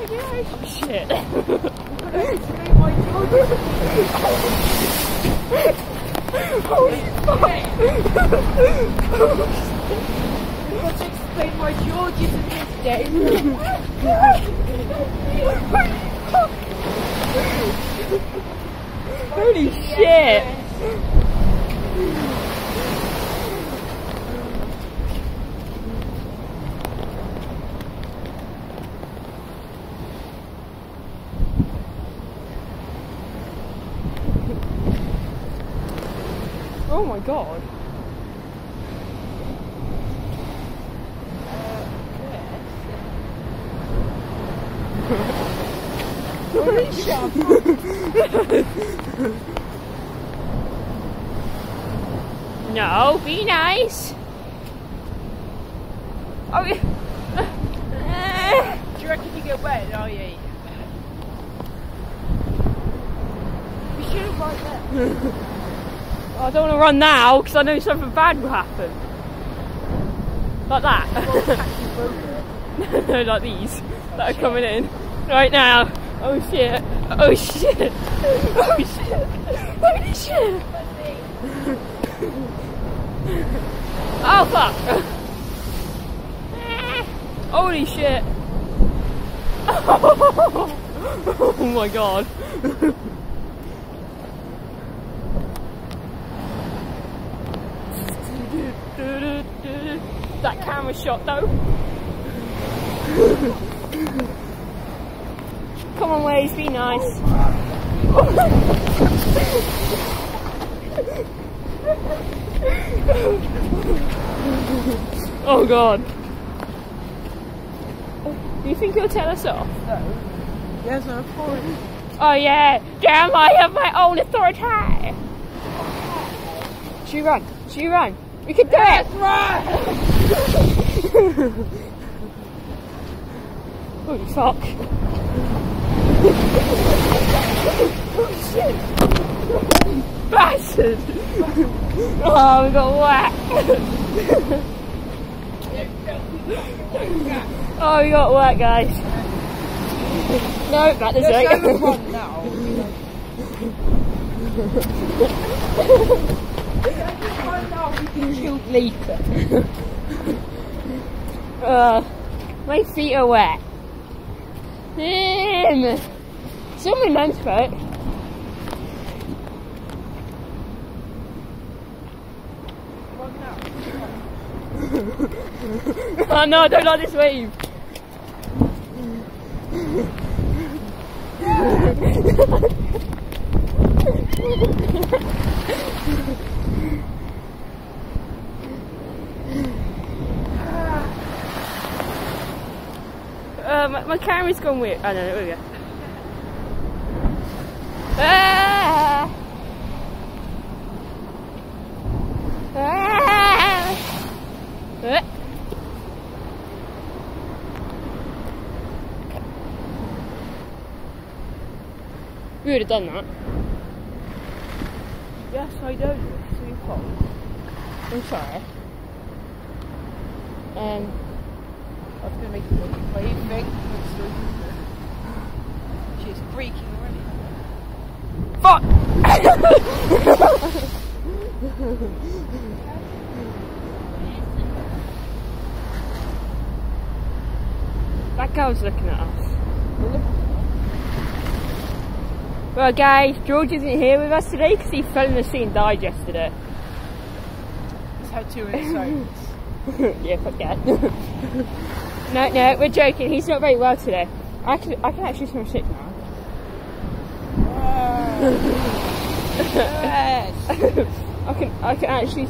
Oh shit. Holy fuck. I've got to explain why George isn't here today. Holy shit. Oh my god. No, be nice. Oh yeah. Do you reckon you get wet? Oh yeah. We should have run there. I don't want to run now because I know something bad will happen. Like that. No, like these that are coming in right now. Oh shit. Oh shit. Oh shit. Holy shit. Oh fuck. Holy shit. Oh my god. That camera shot though. Come on, Waze, be nice. Oh god. Do you think he'll tell us off? No. Yes, no authority. Oh yeah, damn, I have my own authority. Should we run? Should we run? We can do it! Run! Holy fuck. Oh shit! Bastard! Oh, we got whacked! Oh, we got whacked, guys. No, back this way. Let's go run now. We can kill later. My feet are wet. It's on my mum's boat. Oh no, I don't like this wave. My camera's gone weird. Oh no, there we go. Ah! Ah! We would have done that. Yes, I know. It's too cold. I'm sorry. I was going to make it look what do you think? She's freaking already. Fuck! That girl's looking at us. Well guys, George isn't here with us today because he fell in the sea and died yesterday. He's had 2 insults. Yeah, fuck that. No, we're joking. He's not very well today. I can actually smell shit now. Yes. I can actually.